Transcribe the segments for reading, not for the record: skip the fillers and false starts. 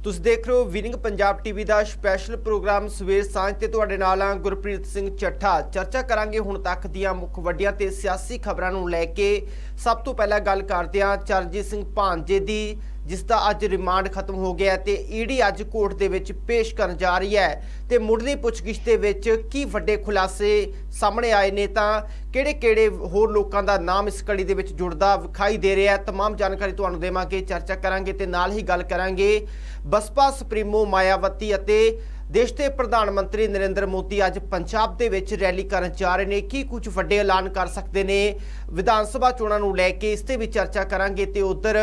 ਤੁਸੀਂ ਦੇਖ ਰਹੇ ਹੋ ਵਿਨਿੰਗ ਪੰਜਾਬ ਟੀਵੀ ਦਾ ਸਪੈਸ਼ਲ ਪ੍ਰੋਗਰਾਮ ਸਵੇਰ ਸਾਂਝ ਤੇ ਤੁਹਾਡੇ ਨਾਲ ਆ ਗੁਰਪ੍ਰੀਤ ਸਿੰਘ ਚੱਠਾ। ਚਰਚਾ ਕਰਾਂਗੇ ਹੁਣ ਤੱਕ ਦੀਆਂ ਮੁੱਖ ਵੱਡੀਆਂ ਤੇ ਸਿਆਸੀ ਖਬਰਾਂ ਨੂੰ ਲੈ ਕੇ। ਸਭ ਤੋਂ ਪਹਿਲਾਂ ਗੱਲ ਕਰਦੇ ਹਾਂ ਚਰਨਜੀਤ ਸਿੰਘ ਭਾਂਜੇ ਦੀ, जिस का अज रिमांड खत्म हो गया तो ईडी अज कोर्ट के विच पेश करन जा रही है। तो मुढ़ली पुछगिछ के विच की वड्डे खुलासे सामने आए ने, तां किहड़े-किहड़े होर लोकां दा नाम इस कड़ी दे विच जुड़दा विखाई दे रहा है। तमाम जानकारी तुहानूं देवांगे, चर्चा करांगे ते नाल ही गल करांगे बसपा सुप्रीमो मायावती अते देश के प्रधानमंत्री नरेंद्र मोदी अज पंजाब के विच रैली करन जा रहे हैं। की कुछ वड्डे ऐलान कर सकते हैं विधान सभा चोणां नूं लैके, इस ते भी चर्चा करांगे। तो उधर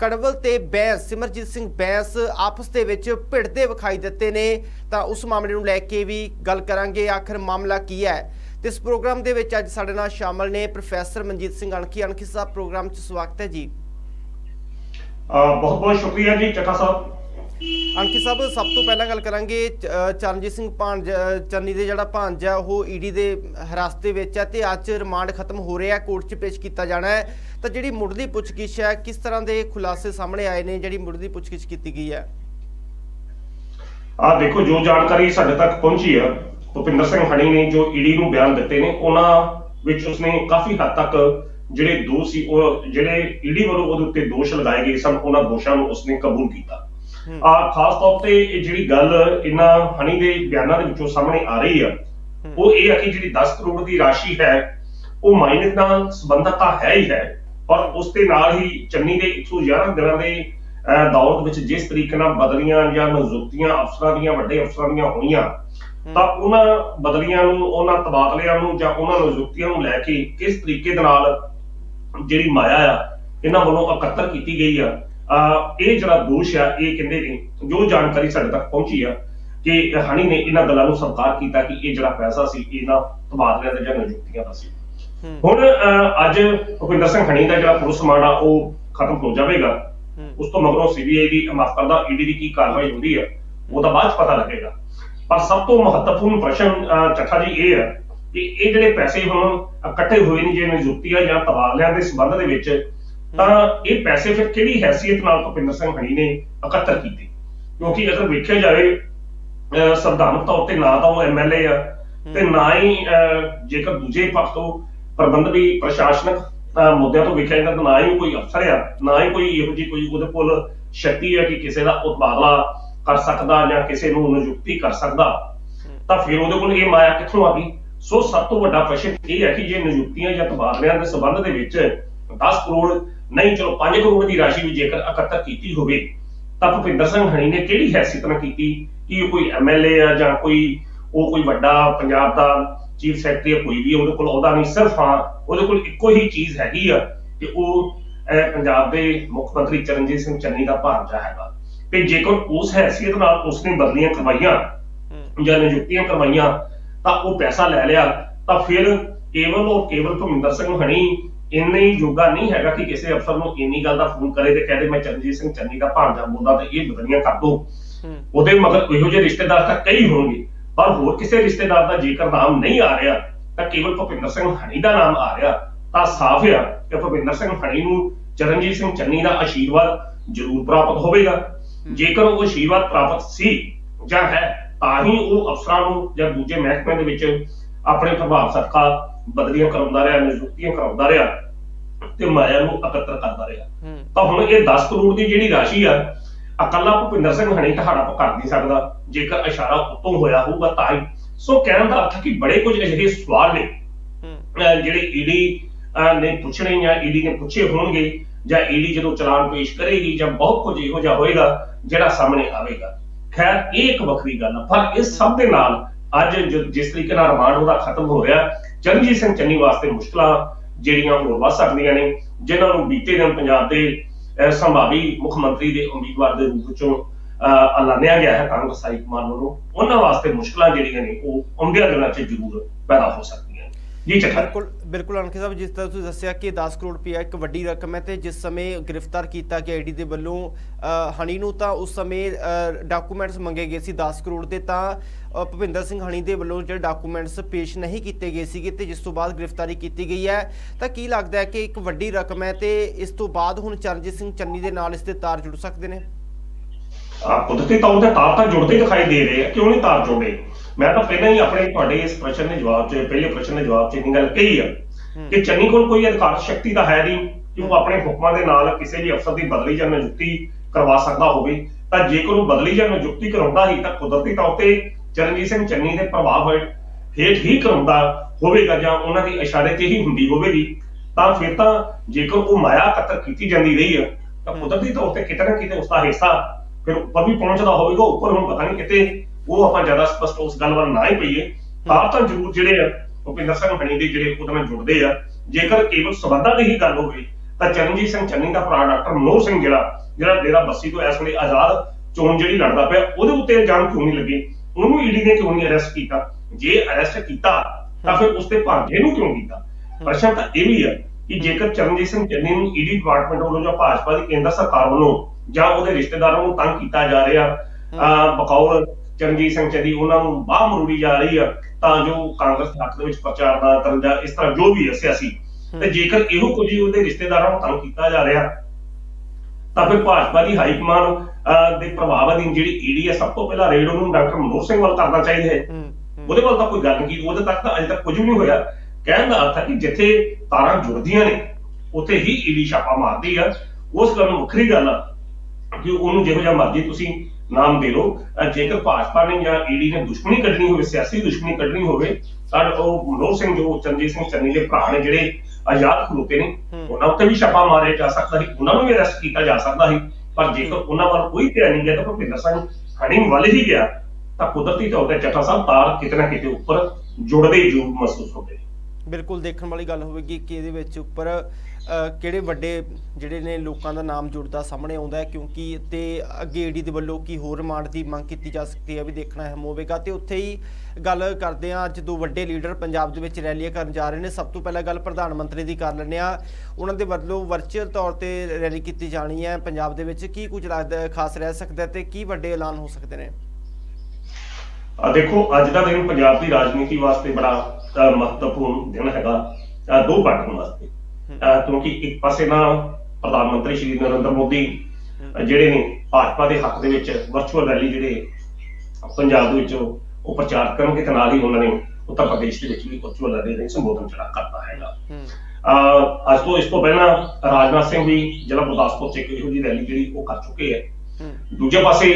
कड़वल ते बैंस सिमरजीत सिंह बैंस आपस दे विच भिड़दे विखाई दिते ने, तां उस मामले नूं लैके भी गल करांगे आखिर मामला की है। तो इस प्रोग्राम दे विच अज साडे नाल शामिल ने प्रोफैसर मनजीत सिंह अणखी साहब। प्रोग्राम च स्वागत है जी। बहुत बहुत शुक्रिया जी चट्ठा साहब। अणखी साहब, सब तो पहला गल करांगे चरणजीत सिंह चन्नी दे जिहड़ा भांजा वो ईडी दे हिरासत विच है ते अज रिमांड खत्म हो रहा है, कोर्ट च पेश किया जाना है। तो जिहड़ी मुढ़ली पुछगिछ है किस तरह के खुलासे सामने आए ने, जिहड़ी मुढ़ली पुछगिछ की गई है? देखो, जो जानकारी साडे तक पहुंची है, भुपिंदर सिंह हनी ने जो ईडी नूं बयान दिते ने उन्हां विच उसने काफ़ी हद तक जिहड़े दोष सी जिहड़े ईडी वल्लों उहदे उत्ते दोष लगाए गए सन उन्हां दोषां नूं उसने कबूल किया। खास तौर पर जिहड़ी गल इन्हां हनी दे बयानां दे विचों सामने आ रही है वो ये है कि जिहड़ी 10 करोड़ की राशि है वो माइनस नाल संबंधित तां है ही है, और उसके नाल ही चन्नी दे 111 दिनां दे दौर विच जिस तरीके नाल बदलियां या नियुक्तियां अफसरां दीयां वड्डे अफसरां दीयां होईयां तां उन्हां बदलियां नूं उन्हां तबादलियां नूं जां उन्हां नियुक्तियां नूं लैके किस तरीके दे नाल जिहड़ी माया आ इन्हां वल्लों एकत्र कीती गई आ, ਇਹ ਜਿਹੜਾ ਦੋਸ਼ ਆ ਇਹ ਕਹਿੰਦੇ ਨੇ ਜੋ ਜਾਣਕਾਰੀ ਸਾਡੇ ਤੱਕ ਪਹੁੰਚੀ ਆ ਕਿ ਹਣੀ ਨੇ ਇਹਨਾਂ ਗੱਲਾਂ ਨੂੰ ਸਵੀਕਾਰ ਕੀਤਾ ਕਿ ਇਹ ਜਿਹੜਾ ਪੈਸਾ ਸੀ ਇਹਨਾਂ ਤਬਾਦਲਿਆਂ ਦੇ ਜਾਂ ਨਿਯੁਕਤੀਆਂ ਦਾ ਸੀ। ਹੁਣ ਅੱਜ ਭੁਪਿੰਦਰ ਸਿੰਘ ਹਣੀ ਦਾ ਜਿਹੜਾ ਪੁਲਿਸ ਰਿਮਾਂਡ ਆ ਉਹ ਖਤਮ ਹੋ ਜਾਵੇਗਾ। ਉਸ ਤੋਂ ਮਗਰੋਂ ਸੀਬੀਆਈ ਦੀ ਮਾਫ ਕਰਦਾ ਈਡੀ ਦੀ ਕੀ ਕਾਰਵਾਈ ਹੁੰਦੀ ਆ ਉਹਦਾ ਬਾਅਦ ਚ ਪਤਾ ਲੱਗੇਗਾ। ਪਰ ਸਭ ਤੋਂ ਮਹੱਤਵਪੂਰਨ ਪ੍ਰਸ਼ਨ ਚੱਠਾ ਜੀ ਇਹ ਹੈ ਕਿ ਇਹ ਜਿਹੜੇ ਪੈਸੇ ਹੁਣ ਇਕੱਠੇ ਹੋਏ ਨੇ ਜੇ ਨਿਯੁਕਤੀਆਂ ਜਾਂ ਤਬਾਦਲਿਆਂ ਦੇ ਸੰਬੰਧ ਦੇ ਵਿੱਚ, ਤਾਂ ਇਹ ਪੈਸੇ ਫਿਰ ਕਿਹੜੀ ਹੈਸੀਅਤ ਨਾਲ ਭੁਪਿੰਦਰ ਸਿੰਘ ਹਣੀ ਨੇ ਇਕੱਤਰ ਕੀਤੇ? ਕਿਉਂਕਿ ਅਗਰ ਵੇਖਿਆ ਜਾਵੇ ਸੰਵਿਧਾਨਕ ਤੌਰ ਤੇ ਨਾ ਤਾਂ ਉਹ ਐਮਐਲਏ ਆ ਤੇ ਨਾ ਹੀ ਜੇਕਰ ਦੂਜੇ ਪੱਖ ਤੋਂ ਪ੍ਰਬੰਧਕੀ ਪ੍ਰਸ਼ਾਸਨਕ ਮੁੱਦਿਆਂ ਤੋਂ ਵੇਖਿਆ ਜਾਂਦਾ ਨਾ ਹੀ ਕੋਈ ਅਫਸਰ ਆ, ਨਾ ਹੀ ਕੋਈ ਇਹੋ ਜਿਹੀ ਕੋਈ ਉਹਦੇ ਕੋਲ ਸ਼ਕਤੀ ਹੈ ਕਿ ਕਿਸੇ ਦਾ ਤਬਾਦਲਾ ਕਰ ਸਕਦਾ ਜਾਂ ਕਿਸੇ ਨੂੰ ਨਿਯੁਕਤੀ ਕਰ ਸਕਦਾ, ਤਾਂ ਫਿਰ ਉਹਦੇ ਕੋਲ ਇਹ ਮਾਇਆ ਕਿੱਥੋਂ ਆ ਗਈ? ਸੋ ਸਭ ਤੋਂ ਵੱਡਾ ਪ੍ਰਸ਼ਨ ਇਹ ਹੈ ਕਿ ਜੇ ਨਿਯੁਕਤੀਆਂ ਜਾਂ ਤਬਾਦਲਿਆਂ ਦੇ ਸੰਬੰਧ ਦੇ ਵਿੱਚ 10 ਕਰੋੜ नहीं चलो 5 करोड़ की राशि भी जेकर इकट्ठा की होवे तां भुपिंदर सिंह हनी ने किहड़ी हैसियत नाल कीती? कि कोई एमएलए आ जां कोई वड्डा पंजाब दा चीफ सैकटरी कोई भी उहदे कोल अहुदा नहीं, सिर्फ हाँ उहदे कोल इक्को ही चीज़ हैगी आ कि वो पंजाब दे मुख मंत्री चरणजीत सिंह चन्नी दा भांजा हैगा। ते जेकर उस हैसियत नाल उसने बदलियां करवाइयां जां नियुक्तियां करवाइयां तां वो पैसा लै लिया, तां फिर केवल और केवल भुपिंदर सिंह हनी ਇੰਨੇ ਹੀ ਯੋਗਾ ਨਹੀਂ ਹੈਗਾ ਕਿ ਕਿਸੇ ਅਫਸਰ ਨੂੰ ਇੰਨੀ ਗੱਲ ਦਾ ਫੋਨ ਕਰੇ ਤੇ ਕਹੇ ਮੈਂ ਚਰਨਜੀਤ ਸਿੰਘ ਚੰਨੀ ਦਾ ਭਾਂਜਾ ਬੋਲਦਾ ਤੇ ਇਹ ਬਦਲੀਆਂ ਕਰ ਦੋ। ਉਹਦੇ ਮਗਰ ਇਹੋ ਜਿਹੇ ਰਿਸ਼ਤੇਦਾਰ ਤਾਂ ਕਈ ਹੋਣਗੇ, ਪਰ ਹੋਰ ਕਿਸੇ ਰਿਸ਼ਤੇਦਾਰ ਦਾ ਜੇਕਰ ਨਾਮ ਨਹੀਂ ਆ ਰਿਹਾ ਤਾਂ ਕੇਵਲ ਭੁਪਿੰਦਰ ਸਿੰਘ ਹਣੀ ਦਾ ਨਾਮ ਆ ਰਿਹਾ, ਤਾਂ ਸਾਫ਼ ਆ ਕਿ ਭੁਪਿੰਦਰ ਸਿੰਘ ਹਣੀ ਨੂੰ ਚਰਨਜੀਤ ਸਿੰਘ ਚੰਨੀ ਦਾ ਆਸ਼ੀਰਵਾਦ ਜ਼ਰੂਰ ਪ੍ਰਾਪਤ ਹੋਵੇਗਾ। ਜੇਕਰ ਉਹ ਆਸ਼ੀਰਵਾਦ ਪ੍ਰਾਪਤ ਸੀ ਜਾਂ ਹੈ ਤਾਂ ਹੀ ਉਹ ਅਫਸਰਾਂ ਨੂੰ ਜਾਂ ਦੂਜੇ ਮਹਿਕਮੇ ਦੇ ਵਿੱਚ ਆਪਣੇ ਪ੍ਰਭਾਵ ਸਦਕਾ ਬਦਲੀਆਂ ਕਰਾਉਂਦਾ ਰਿਹਾ, ਨਿਯੁਕਤੀਆਂ ਕਰਾਉਂਦਾ ਰਿਹਾ ਤੇ ਮਾਇਆ ਨੂੰ ਇਕੱਤਰ ਕਰਦਾ ਰਿਹਾ। ਤਾਂ ਹੁਣ ਇਹ 10 ਕਰੋੜ ਦੀ ਜਿਹੜੀ ਰਾਸ਼ੀ ਆ ਇਕੱਲਾ ਭੁਪਿੰਦਰ ਸਿੰਘ ਹਣੀ ਤਾਂ ਹੜਪ ਕਰ ਨਹੀਂ ਸਕਦਾ, ਜੇਕਰ ਇਸ਼ਾਰਾ ਉੱਤੋਂ ਹੋਇਆ ਹੋਊਗਾ ਤਾਂ ਹੀ। ਸੋ ਕਹਿਣ ਦਾ ਅਰਥ ਹੈ ਕਿ ਬੜੇ ਕੁਝ ਅਜਿਹੇ ਸਵਾਲ ਨੇ ਜਿਹੜੇ ਈਡੀ ਨੇ ਪੁੱਛਣੇ ਜਾਂ ਈਡੀ ਨੇ ਪੁੱਛੇ ਹੋਣਗੇ ਜਾਂ ਈਡੀ ਜਦੋਂ ਚਲਾਨ ਪੇਸ਼ ਕਰੇਗੀ ਜਾਂ ਬਹੁਤ ਕੁਝ ਇਹੋ ਜਿਹਾ ਹੋਏਗਾ ਜਿਹੜਾ ਸਾਹਮਣੇ ਆਵੇਗਾ। ਖੈਰ ਇਹ ਇੱਕ ਵੱਖਰੀ ਗੱਲ ਆ, ਪਰ ਇਸ ਸਭ ਦੇ ਨਾਲ ਅੱਜ ਜਿਸ ਤਰੀਕੇ ਨਾਲ ਰਿਮਾਂਡ ਉਹਦਾ ਖਤਮ ਹੋ ਰਿਹਾ, ਚਰਨਜੀਤ ਸਿੰਘ ਚੰਨੀ ਵਾਸਤੇ ਮੁਸ਼ਕਲਾਂ ਜਿਹੜੀਆਂ ਹੋਰ ਵੱਧ ਸਕਦੀਆਂ ਨੇ, ਜਿਨ੍ਹਾਂ ਨੂੰ ਬੀਤੇ ਦਿਨ ਪੰਜਾਬ ਦੇ ਸੰਭਾਵੀ ਮੁੱਖ ਮੰਤਰੀ ਦੇ ਉਮੀਦਵਾਰ ਦੇ ਰੂਪ ਵਿੱਚੋਂ ਐਲਾਨਿਆ ਗਿਆ ਹੈ ਕਾਂਗਰਸ ਹਾਈ ਕਮਾਨ ਵੱਲੋਂ, ਉਹਨਾਂ ਵਾਸਤੇ ਮੁਸ਼ਕਲਾਂ ਜਿਹੜੀਆਂ ਨੇ ਉਹ ਆਉਂਦਿਆਂ ਦਿਨਾਂ 'ਚ ਜ਼ਰੂਰ ਪੈਦਾ ਹੋ ਸਕਦੀਆਂ। जी बिल्कुल बिल्कुल अणखी साहब, जिस तरह तुसीं दस्सिया कि 10 करोड़ रुपया एक वड्डी रकम है, तो जिस समय गिरफ्तार किया गया ईडी के वलों हनी नूं तां उस समय डॉकूमेंट्स मंगे गए सी 10 करोड़ के, तां भुपिंदर सिंह हनी के वलों जो डॉकूमेंट्स पेश नहीं किए गए सी ते जिस तो बाद गिरफ्तारी की गई है। तो की लगता है कि एक वड्डी रकम है तो इस तो बाद हुण चरणजीत सिंह चन्नी के नाल इसके तार जुड़ सकते हैं? ਕੁਦਰਤੀ ਤੌਰ ਤੇ ਤਾਰ ਤਾਂ ਜੁੜਦੇ ਦਿਖਾਈ ਦੇ ਰਹੇ ਆ, ਕਿਉਂ ਨਹੀਂ ਤਾਰ ਜੁੜੇ? ਮੈਂ ਤਾਂ ਪਹਿਲਾਂ ਹੀ ਆਪਣੇ ਤੁਹਾਡੇ ਇਸ ਪ੍ਰਸ਼ਨ ਦੇ ਜਵਾਬ 'ਚ, ਪਹਿਲੇ ਪ੍ਰਸ਼ਨ ਦੇ ਜਵਾਬ 'ਚ ਇਹ ਗੱਲ ਕਹੀ ਆ ਕਿ ਚੰਨੀ ਕੋਲ ਕੋਈ ਅਧਿਕਾਰ ਸ਼ਕਤੀ ਤਾਂ ਹੈ ਨਹੀਂ ਕਿ ਉਹ ਆਪਣੇ ਹੁਕਮਾਂ ਦੇ ਨਾਲ ਕਿਸੇ ਵੀ ਅਫਸਰ ਦੀ ਬਦਲੀ ਜਾਂ ਨਿਯੁਕਤੀ ਕਰਵਾ ਸਕਦਾ ਹੋਵੇ। ਤਾਂ ਜੇਕਰ ਉਹ ਬਦਲੀ ਜਾਂ ਨਿਯੁਕਤੀ ਕਰਾਉਂਦਾ ਹੀ ਤਾਂ ਕੁਦਰਤੀ ਤੌਰ ਤੇ ਚਰਨਜੀਤ ਸਿੰਘ ਚੰਨੀ ਦੇ ਪ੍ਰਭਾਵ ਹੇਠ ਹੀ ਕਰਾਉਂਦਾ ਹੋਵੇਗਾ ਜਾਂ ਉਹਨਾਂ ਦੀ ਇਸ਼ਾਰੇ ਤੇ ਹੀ ਹੁੰਦੀ ਹੋਵੇਗੀ। ਤਾਂ ਫਿਰ ਤਾਂ ਜੇਕਰ ਉਹ ਮਾਇਆ ਕਤਰ ਕੀਤੀ ਜਾਂਦੀ ਰਹੀ ਆ ਤਾਂ ਕੁਦਰਤੀ ਤੌਰ ਤੇ ਕਿਤੇ ਨਾ ਕਿਤੇ ਉਸਦਾ ਹਿੱਸਾ ਫਿਰ ਉੱਪਰ ਵੀ ਪਹੁੰਚਦਾ ਹੋਵੇਗਾ। ਉੱਪਰ ਹੁਣ ਪਤਾ ਨਹੀਂ ਕਿਤੇ ਉਹ ਆਪਾਂ ਜ਼ਿਆਦਾ ਸਪਸ਼ਟ ਉਸ ਗੱਲ ਵੱਲ ਨਾ ਹੀ ਪਈਏ। ਤਾਂ ਜ਼ਰੂਰ ਜਿਹੜੇ ਆ ਭੁਪਿੰਦਰ ਸਿੰਘ ਹਣੀ ਦੇ ਜਿਹੜੇ ਉਹਦੇ ਨਾਲ ਜੁੜਦੇ ਆ। ਜੇਕਰ ਕੇਵਲ ਸਬੰਧਾਂ ਦੀ ਹੀ ਗੱਲ ਹੋਵੇ ਤਾਂ ਚਰਨਜੀਤ ਸਿੰਘ ਚੰਨੀ ਦਾ ਭਰਾ ਡਾਕਟਰ ਮਨੋਹਰ ਸਿੰਘ ਜਿਹੜਾ ਡੇਰਾ ਬੱਸੀ ਤੋਂ ਇਸ ਵੇਲੇ ਆਜ਼ਾਦ ਚੋਣ ਜਿਹੜੀ ਲੜਦਾ ਪਿਆ, ਉਹਦੇ ਉੱਤੇ ਇਲਜ਼ਾਮ ਕਿਉਂ ਨਹੀਂ ਲੱਗੇ? ਉਹਨੂੰ ਈਡੀ ਨੇ ਕਿਉਂ ਨਹੀਂ ਅਰੈਸਟ ਕੀਤਾ? ਜੇ ਅਰੈਸਟ ਕੀਤਾ ਤਾਂ ਫਿਰ ਉਸਦੇ ਭਾਂਜੇ ਨੂੰ ਕਿਉਂ ਕੀਤਾ? ਪ੍ਰਸ਼ਨ ਤਾਂ ਇਹ ਵੀ ਹੈ ਕਿ ਜੇਕਰ ਚਰਨਜੀਤ ਸਿੰਘ ਚੰਨੀ ਨੂੰ ਈਡੀ ਡਿਪਾਰਟਮੈਂਟ ਵੱਲੋਂ ਜਾਂ ਭਾਜਪਾ ਦੀ ਕੇਂਦਰ ਸਰਕਾਰ ਵੱਲੋਂ ਜਾਂ ਉਹਦੇ ਰਿਸ਼ਤੇਦਾਰਾਂ ਨੂੰ ਤੰਗ ਕੀਤਾ ਜਾ ਰਿਹਾ, ਬਕੌਲ ਚਰਨਜੀਤ ਸਿੰਘ ਚੰਨੀ ਉਹਨਾਂ ਨੂੰ ਬਾਹ ਮਰੋੜੀ ਜਾ ਰਹੀ ਆ ਤਾਂ ਜੋ ਕਾਂਗਰਸ ਹੱਕ ਦੇ ਵਿੱਚ ਪ੍ਰਚਾਰ ਨਾ ਕਰਨ ਜਾਂ ਇਸ ਤਰ੍ਹਾਂ ਜੋ ਵੀ ਹੈ ਸਿਆਸੀ, ਤੇ ਜੇਕਰ ਇਹੋ ਕੁਝ ਹੀ ਉਹਦੇ ਰਿਸ਼ਤੇਦਾਰਾਂ ਨੂੰ ਤੰਗ ਕੀਤਾ ਜਾ ਰਿਹਾ ਤਾਂ ਫਿਰ ਭਾਜਪਾ ਦੀ ਹਾਈ ਕਮਾਨ ਦੇ ਪ੍ਰਭਾਵ ਅਧੀਨ ਜਿਹੜੀ ਈਡੀ ਹੈ, ਸਭ ਤੋਂ ਪਹਿਲਾਂ ਰੇਡ ਉਹਨੂੰ ਡਾਕਟਰ ਮਨੋਹਰ ਸਿੰਘ ਵੱਲ ਕਰਨਾ ਚਾਹੀਦਾ ਹੈ। ਉਹਦੇ ਵੱਲ ਤਾਂ ਕੋਈ ਗੱਲ ਨਹੀਂ ਕੀਤੀ, ਉਹਦੇ ਤੱਕ ਤਾਂ ਅਜੇ ਤੱਕ ਕੁਝ ਵੀ ਨਹੀਂ ਹੋਇਆ। ਕਹਿਣ ਦਾ ਅਰਥ ਹੈ ਕਿ ਜਿੱਥੇ ਤਾਰਾਂ ਜੁੜਦੀਆਂ ਨੇ ਉੱਥੇ ਹੀ ਈਡੀ ਛਾਪਾ ਮਾਰਦੀ ਆ। ਉਸ ਗੱਲ ਨੂੰ ਵੱਖਰੀ ਗੱਲ ਆ ਕਿ ਉਹਨੂੰ ਜਿਹੋ ਜਿਹਾ ਮਰਜ਼ੀ ਤੁਸੀਂ ਨਾਮ ਦੇ ਲਓ। ਜੇਕਰ ਭਾਜਪਾ ਨੇ ਜਾਂ ਈਡੀ ਨੇ ਦੁਸ਼ਮਣੀ ਕੱਢਣੀ ਹੋਵੇ, ਸਿਆਸੀ ਦੁਸ਼ਮਣੀ ਕੱਢਣੀ ਹੋਵੇ, ਤਾਂ ਉਹ ਮਨੋਹਰ ਸਿੰਘ ਜੋ ਚਰਨਜੀਤ ਸਿੰਘ ਚੰਨੀ ਦੇ ਭਰਾ ਨੇ ਜਿਹੜੇ ਆਜ਼ਾਦ ਖਲੋਤੇ ਨੇ, ਉਹਨਾਂ ਉੱਤੇ ਵੀ ਛਾਪਾ ਮਾਰਿਆ ਜਾ ਸਕਦਾ ਸੀ, ਉਹਨਾਂ ਨੂੰ ਵੀ ਅਰੈਸਟ ਕੀਤਾ ਜਾ ਸਕਦਾ ਸੀ। ਪਰ ਜੇਕਰ ਉਹਨਾਂ ਵੱਲ ਕੋਈ ਧਿਆਨ ਨਹੀਂ ਗਿਆ ਤਾਂ ਭੁਪਿੰਦਰ ਸਿੰਘ ਹਣੀ ਵੱਲ ਹੀ ਗਿਆ ਤਾਂ ਕੁਦਰਤੀ ਤੌਰ ਤੇ ਚੱਠਾ ਸਾਹਿਬ ਤਾਰ ਕਿਤੇ ਨਾ ਕਿਤੇ ਉੱਪਰ ਜੁੜਦੇ ਜੋ ਮਹਿਸੂਸ ਹੁੰਦੇ। ਬਿਲਕੁਲ ਦੇਖਣ ਵਾਲੀ ਗੱਲ ਹੋਵੇਗੀ ਕਿ ਇਹਦੇ ਵਿੱਚ ਉੱਪਰ ਕਿਹੜੇ ਵੱਡੇ ਜਿਹੜੇ ਨੇ ਲੋਕਾਂ ਦਾ ਨਾਮ ਜੁੜਦਾ ਸਾਹਮਣੇ ਆਉਂਦਾ ਹੈ, ਕਿਉਂਕਿ ਤੇ ਅੱਗੇ ਈਡੀ ਦੇ ਵੱਲੋਂ ਕੀ ਹੋਰ ਰਿਮਾਂਡ ਦੀ ਮੰਗ ਕੀਤੀ ਜਾ ਸਕਦੀ ਹੈ ਵੀ ਦੇਖਣਾ ਅਹਿਮ ਹੋਵੇਗਾ। ਤੇ ਉੱਥੇ ਹੀ ਗੱਲ ਕਰਦੇ ਹਾਂ, ਅੱਜ ਦੋ ਵੱਡੇ ਲੀਡਰ ਪੰਜਾਬ ਦੇ ਵਿੱਚ ਰੈਲੀਆਂ ਕਰਨ ਜਾ ਰਹੇ ਨੇ। ਸਭ ਤੋਂ ਪਹਿਲਾਂ ਗੱਲ ਪ੍ਰਧਾਨ ਮੰਤਰੀ ਦੀ ਕਰ ਲੈਂਦੇ ਹਾਂ। ਉਹਨਾਂ ਦੇ ਵੱਲੋਂ ਵਰਚੁਅਲ ਤੌਰ ਤੇ ਰੈਲੀ ਕੀਤੀ ਜਾਣੀ ਹੈ ਪੰਜਾਬ ਦੇ ਵਿੱਚ। ਕੀ ਕੁਝ ਲੱਗਦਾ ਖਾਸ ਰਹਿ ਸਕਦਾ ਤੇ ਕੀ ਵੱਡੇ ਐਲਾਨ ਹੋ ਸਕਦੇ ਨੇ? ਦੇਖੋ, ਅੱਜ ਦਾ ਦਿਨ ਪੰਜਾਬ ਦੀ ਰਾਜਨੀਤੀ ਵਾਸਤੇ ਬੜਾ ਮਹੱਤਵਪੂਰਨ ਦਿਨ ਹੈਗਾ ਦੋ ਪਾਰਟੀਆਂ ਵਾਸਤੇ, ਕਿਉਂਕਿ ਇੱਕ ਪਾਸੇ ਨਾ ਪ੍ਰਧਾਨ ਮੰਤਰੀ ਸ਼੍ਰੀ ਨਰਿੰਦਰ ਮੋਦੀ ਜਿਹੜੇ ਨੇ ਭਾਜਪਾ ਦੇ ਹੱਕ ਦੇ ਵਿੱਚ ਵਰਚੁਅਲ ਰੈਲੀ ਜਿਹੜੇ ਪੰਜਾਬ ਦੇ ਵਿੱਚ ਉਹ ਪ੍ਰਚਾਰ ਕਰਨਗੇ, ਤੇ ਨਾਲ ਹੀ ਉਹਨਾਂ ਨੇ ਉੱਤਰ ਪ੍ਰਦੇਸ਼ ਦੇ ਵਿੱਚ ਵੀ ਵਰਚੁਅਲ ਰੈਲੀ ਦਾ ਸੰਬੋਧਨ ਜਿਹੜਾ ਕਰਨਾ ਹੈਗਾ। ਅੱਜ ਤੋਂ ਇਸ ਤੋਂ ਪਹਿਲਾਂ ਰਾਜਨਾਥ ਸਿੰਘ ਵੀ ਜ਼ਿਲ੍ਹਾ ਗੁਰਦਾਸਪੁਰ ਚ ਇੱਕ ਇਹੋ ਜਿਹੀ ਰੈਲੀ ਜਿਹੜੀ ਉਹ ਕਰ ਚੁੱਕੇ ਹੈ। ਦੂਜੇ ਪਾਸੇ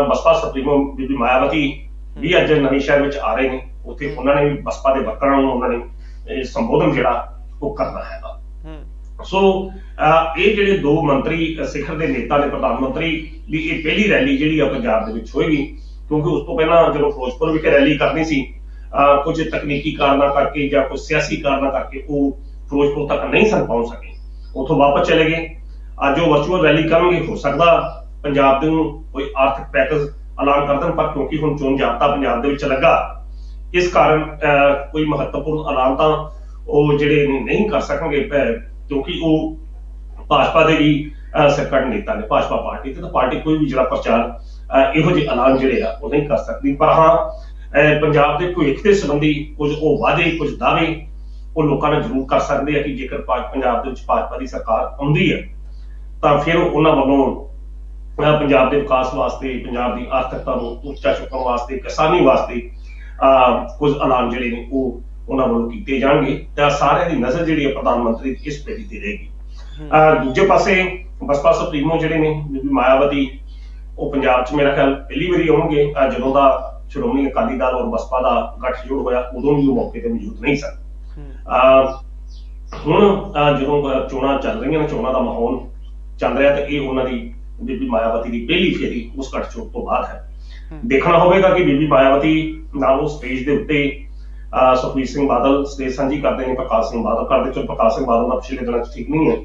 ਬਸਪਾ ਸੁਪਰੀਮੋ ਬੀਬੀ ਮਾਇਆਵਤੀ ਵੀ ਅੱਜ ਨਵੇਂ ਸ਼ਹਿਰ ਵਿੱਚ ਆ ਰਹੇ ਨੇ। ਉੱਥੇ ਉਹਨਾਂ ਨੇ ਵੀ ਬਸਪਾ ਦੇ ਵਰਕਰਾਂ ਨੂੰ ਉਹਨਾਂ ਨੇ ਸੰਬੋਧਨ ਜਿਹੜਾ ਉਹ ਕਰਨਾ ਹੈਗਾ। ਸੋ ਇਹ ਜਿਹੜੇ ਦੋ ਮੰਤਰੀ ਸਿਖਰ ਦੇ ਨੇਤਾ ਨੇ, ਪ੍ਰਧਾਨ ਮੰਤਰੀ ਦੀ ਇਹ ਪਹਿਲੀ ਰੈਲੀ ਜਿਹੜੀ ਆ ਪੰਜਾਬ ਦੇ ਵਿੱਚ ਹੋਏਗੀ, ਕਿਉਂਕਿ ਉਸ ਤੋਂ ਪਹਿਲਾਂ ਜਦੋਂ ਫਿਰੋਜ਼ਪੁਰ ਵਿਖੇ ਰੈਲੀ ਕਰਨੀ ਸੀ, ਕੁਝ ਤਕਨੀਕੀ ਕਾਰਨਾਂ ਕਰਕੇ ਜਾਂ ਕੁਝ ਸਿਆਸੀ ਕਾਰਨਾਂ ਕਰਕੇ ਉਹ ਫਿਰੋਜ਼ਪੁਰ ਤੱਕ ਨਹੀਂ ਸਨ ਪਹੁੰਚ ਸਕੇ, ਉੱਥੋਂ ਵਾਪਸ ਚਲੇ ਗਏ। ਅੱਜ ਉਹ ਵਰਚੁਅਲ ਰੈਲੀ ਕਰਨਗੇ, ਹੋ ਸਕਦਾ ਪੰਜਾਬ ਦੇ ਨੂੰ ਕੋਈ ਆਰਥਿਕ ਪੈਕੇਜ ਐਲਾਨ ਕਰ ਦੇਣ, ਪਰ ਕਿਉਂਕਿ ਹੁਣ ਚੋਣ ਜ਼ਾਬਤਾ ਪੰਜਾਬ ਦੇ ਵਿੱਚ ਲੱਗਾ, ਇਸ ਕਾਰਨ ਕੋਈ ਮਹੱਤਵਪੂਰਨ ਐਲਾਨ ਤਾਂ ਉਹ ਜਿਹੜੇ ਨਹੀਂ ਕਰ ਸਕਣਗੇ, ਕਿਉਂਕਿ ਉਹ ਭਾਜਪਾ ਦੇ ਵੀ ਸਰਕਾਰ ਨੇਤਾ ਨੇ ਭਾਜਪਾ ਪਾਰਟੀ ਤੇ, ਤਾਂ ਪਾਰਟੀ ਕੋਈ ਵੀ ਜਿਹੜਾ ਪ੍ਰਚਾਰ ਇਹੋ ਜਿਹੇ ਐਲਾਨ ਜਿਹੜੇ ਆ ਉਹ ਨਹੀਂ ਕਰ ਸਕਦੀ। ਪਰ ਹਾਂ, ਪੰਜਾਬ ਦੇ ਭਵਿੱਖ ਦੇ ਸੰਬੰਧੀ ਕੁਝ ਉਹ ਵਾਅਦੇ, ਕੁਝ ਦਾਅਵੇ ਉਹ ਲੋਕਾਂ ਨਾਲ ਜ਼ਰੂਰ ਕਰ ਸਕਦੇ ਆ ਕਿ ਜੇਕਰ ਪੰਜਾਬ ਦੇ ਵਿੱਚ ਭਾਜਪਾ ਦੀ ਸਰਕਾਰ ਆਉਂਦੀ ਹੈ ਤਾਂ ਫਿਰ ਉਹਨਾਂ ਵੱਲੋਂ ਪੰਜਾਬ ਦੇ ਵਿਕਾਸ ਵਾਸਤੇ, ਪੰਜਾਬ ਦੀ ਆਰਥਿਕਤਾ ਨੂੰ ਉੱਚਾ ਚੁੱਕਣ ਵਾਸਤੇ, ਕਿਸਾਨੀ ਵਾਸਤੇ ਕੁਝ ਐਲਾਨ ਜਿਹੜੇ ਨੇ ਉਹ ਉਹਨਾਂ ਵੱਲੋਂ ਕੀਤੇ ਜਾਣਗੇ। ਤਾਂ ਸਾਰਿਆਂ ਦੀ ਨਜ਼ਰ ਜਿਹੜੀ ਹੈ ਪ੍ਰਧਾਨ ਮੰਤਰੀ ਦੀ ਇਸ ਪੇੜੀ ਤੇ ਰਹੇਗੀ। ਦੂਜੇ ਪਾਸੇ ਬਸਪਾ ਸੁਪਰੀਮੋ ਜਿਹੜੇ ਨੇ ਬੀਬੀ ਮਾਇਆਵਤੀ, ਉਹ ਪੰਜਾਬ 'ਚ ਮੇਰਾ ਖਿਆਲ ਪਹਿਲੀ ਵਾਰੀ ਆਉਣਗੇ। ਜਦੋਂ ਦਾ ਸ਼੍ਰੋਮਣੀ ਅਕਾਲੀ ਦਲ ਔਰ ਬਸਪਾ ਦਾ ਗੱਠਜੋੜ ਹੋਇਆ, ਉਦੋਂ ਵੀ ਉਹ ਮੌਕੇ ਤੇ ਮੌਜੂਦ ਨਹੀਂ ਸਨ। ਹੁਣ ਜਦੋਂ ਚੋਣਾਂ ਚੱਲ ਰਹੀਆਂ ਨੇ, ਚੋਣਾਂ ਦਾ ਮਾਹੌਲ ਚੱਲ ਰਿਹਾ, ਤੇ ਇਹ ਉਹਨਾਂ ਦੀ ਬੀਬੀ ਮਾਇਆਵਤੀ ਦੀ ਪਹਿਲੀ ਫੇਰੀ ਉਸ ਗੱਠਜੋੜ ਤੋਂ ਬਾਅਦ ਹੈ। ਦੇਖਣਾ ਹੋਵੇਗਾ ਕਿ ਬੀਬੀ ਮਾਇਆਵਤੀ ਨਾਲ ਉਹ ਸਟੇਜ ਦੇ ਉੱਤੇ ਸੁਖਬੀਰ ਸਿੰਘ ਬਾਦਲ ਸਟੇਜ ਸਾਂਝੀ ਕਰਦੇ ਨੇ, ਪ੍ਰਕਾਸ਼ ਸਿੰਘ ਬਾਦਲ ਕਰਦੇ। ਚਲੋ ਪ੍ਰਕਾਸ਼ ਸਿੰਘ ਬਾਦਲ ਦਾ ਪਿਛਲੇ ਦਿਨਾਂ 'ਚ ਠੀਕ ਨਹੀਂ ਹੈ,